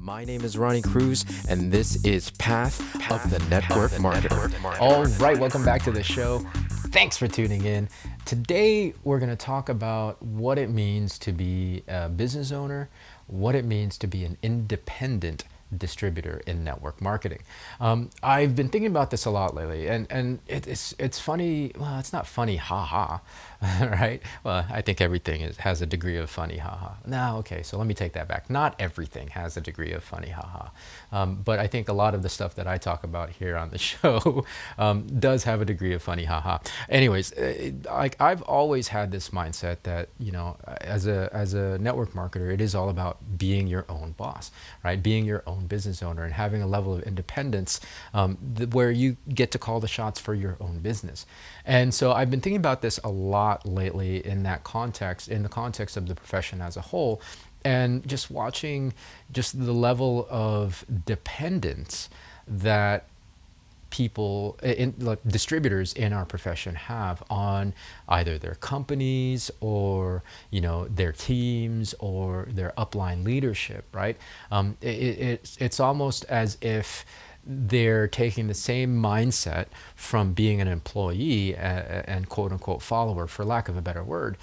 My name is Ronnie Cruz, and this is Path of the Network Marketer. All right, welcome back to the show. Thanks for tuning in. Today, we're going to talk about what it means to be a business owner, what it means to be an independent distributor in network marketing. I've been thinking about this a lot lately, and it's funny. Well, it's not funny, haha, right? Well, I think everything has a degree of funny, haha. No, okay, so let me take that back. Not everything has a degree of funny, haha, but I think a lot of the stuff that I talk about here on the show does have a degree of funny, haha. Anyways, I've always had this mindset that as a network marketer, it is all about being your own boss, right? Being your own business owner and having a level of independence where you get to call the shots for your own business. And so I've been thinking about this a lot lately in the context of the profession as a whole, and just watching just the level of dependence that people like distributors in our profession have on either their companies or their teams or their upline leadership, right? It's almost as if they're taking the same mindset from being an employee and quote unquote follower, for lack of a better word,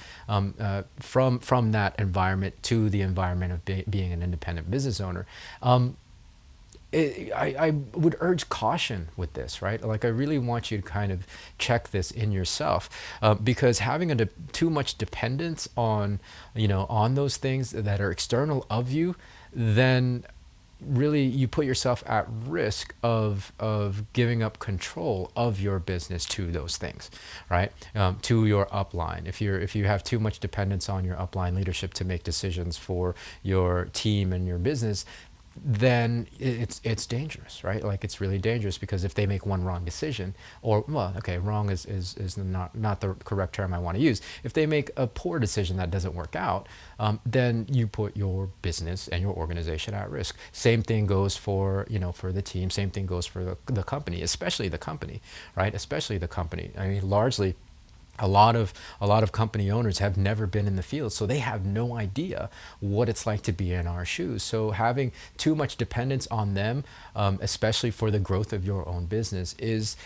from that environment to the environment of being an independent business owner. I would urge caution with this, right? Like, I really want you to kind of check this in yourself, because having too much dependence on those things that are external of you, then really you put yourself at risk of giving up control of your business to those things, right? To your upline. If you have too much dependence on your upline leadership to make decisions for your team and your business, then it's dangerous, right? Like, it's really dangerous, because if they make one wrong decision, or, well, okay, wrong is not the correct term I want to use. If they make a poor decision that doesn't work out, then you put your business and your organization at risk. Same thing goes for the team. Same thing goes for the company, especially the company, right? Especially the company. I mean, largely, a lot of company owners have never been in the field, so they have no idea what it's like to be in our shoes. So having too much dependence on them, especially for the growth of your own business, is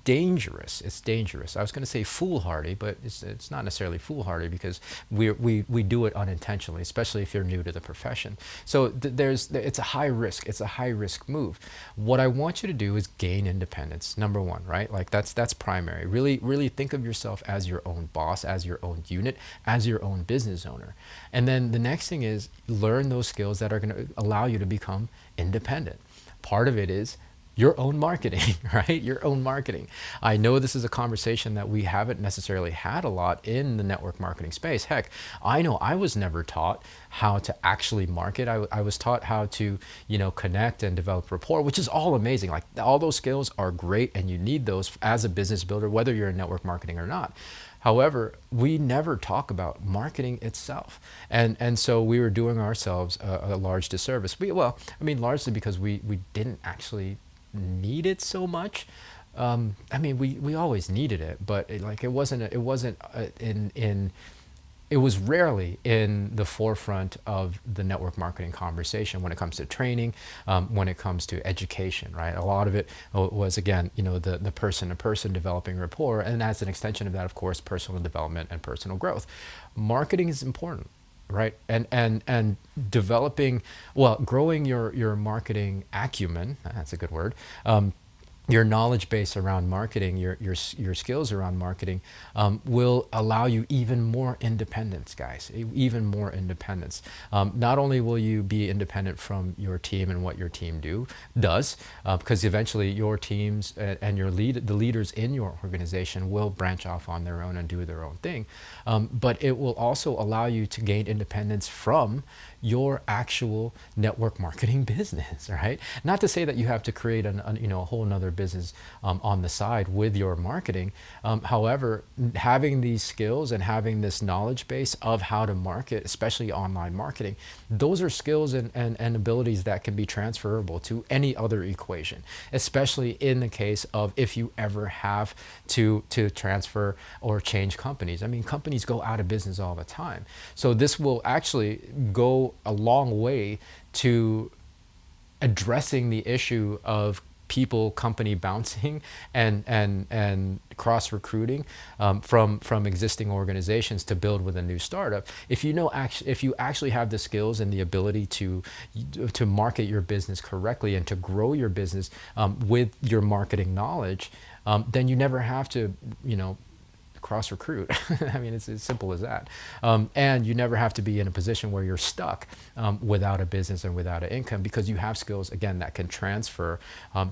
dangerous. It's dangerous. I was going to say foolhardy, but it's not necessarily foolhardy, because we do it unintentionally, especially if you're new to the profession. So it's a high risk. It's a high risk move. What I want you to do is gain independence. Number one, right? Like, that's primary. Really think of yourself as your own boss, as your own unit, as your own business owner. And then the next thing is learn those skills that are going to allow you to become independent. Part of it is your own marketing, right? Your own marketing. I know this is a conversation that we haven't necessarily had a lot in the network marketing space. Heck, I know I was never taught how to actually market. I was taught how to, connect and develop rapport, which is all amazing. Like, all those skills are great, and you need those as a business builder, whether you're in network marketing or not. However, we never talk about marketing itself. And so we were doing ourselves a large disservice. Largely because we didn't actually need it so much. We always needed it, but it was rarely in the forefront of the network marketing conversation when it comes to training, when it comes to education, right? A lot of it was, again, the person-to-person developing rapport, and as an extension of that, of course, personal development and personal growth. Marketing is important, right? And developing, growing your marketing acumen, that's a good word, your knowledge base around marketing, your skills around marketing, will allow you even more independence, guys, even more independence. Not only will you be independent from your team and what your team does, because eventually your teams and the leaders in your organization will branch off on their own and do their own thing, but it will also allow you to gain independence from your actual network marketing business, right? Not to say that you have to create a whole nother business on the side with your marketing. However, having these skills and having this knowledge base of how to market, especially online marketing, those are skills and abilities that can be transferable to any other equation, especially in the case of if you ever have to transfer or change companies. I mean, companies go out of business all the time. So this will actually go go a long way to addressing the issue of people company bouncing and cross recruiting from existing organizations to build with a new startup. If you actually have the skills and the ability to market your business correctly and to grow your business with your marketing knowledge, then you never have to cross recruit. I mean, it's as simple as that. And you never have to be in a position where you're stuck without a business and without an income, because you have skills, again, that can transfer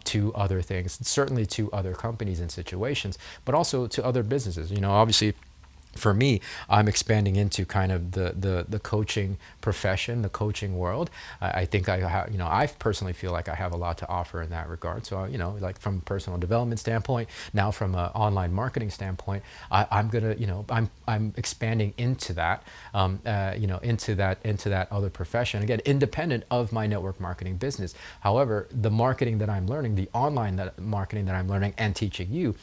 to other things, certainly to other companies and situations, but also to other businesses. Obviously, for me, I'm expanding into kind of the coaching profession, the coaching world. I think I have, I personally feel like I have a lot to offer in that regard. So, like from a personal development standpoint, now from an online marketing standpoint, I'm expanding into that, into that other profession. Again, independent of my network marketing business. However, the marketing that I'm learning, the online marketing that I'm learning and teaching you,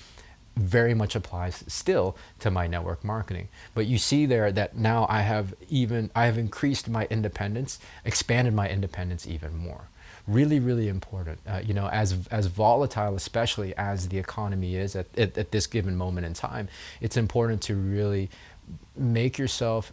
very much applies still to my network marketing. But you see there that now I have increased my independence, expanded my independence even more. Really, really important. As volatile, especially as the economy is at this given moment in time, it's important to really make yourself,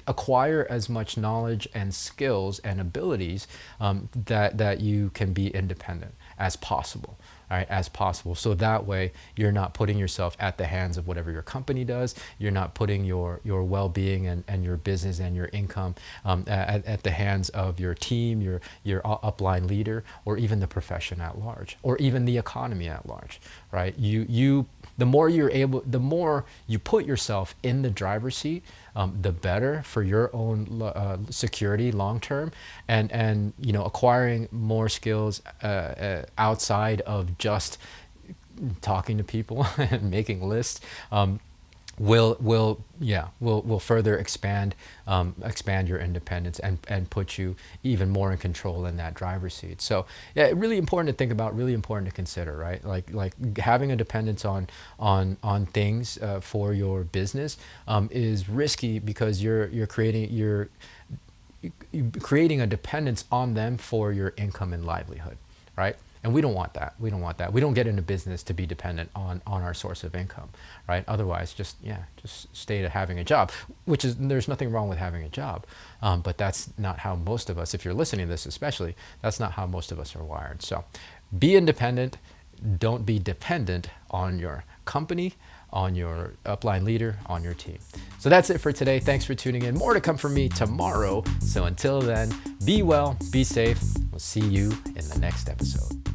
acquire as much knowledge and skills and abilities that you can be independent as possible. All right, as possible. So that way you're not putting yourself at the hands of whatever your company does. You're not putting your well-being and your business and your income at the hands of your team, your upline leader, or even the profession at large, or even the economy at large, right? The more you put yourself in the driver's seat, the better for your own security long term, and acquiring more skills outside of just talking to people and making lists will further expand your independence and put you even more in control in that driver's seat. So yeah, really important to think about, really important to consider, right? Like having a dependence on things for your business is risky, because you're creating a dependence on them for your income and livelihood, right? And we don't want that. We don't want that. We don't get into business to be dependent on our source of income, right? Otherwise, just stay to having a job, there's nothing wrong with having a job. But that's not how most of us, if you're listening to this especially, that's not how most of us are wired. So be independent. Don't be dependent on your company, on your upline leader, on your team. So that's it for today. Thanks for tuning in. More to come from me tomorrow. So until then, be well, be safe. We'll see you in the next episode.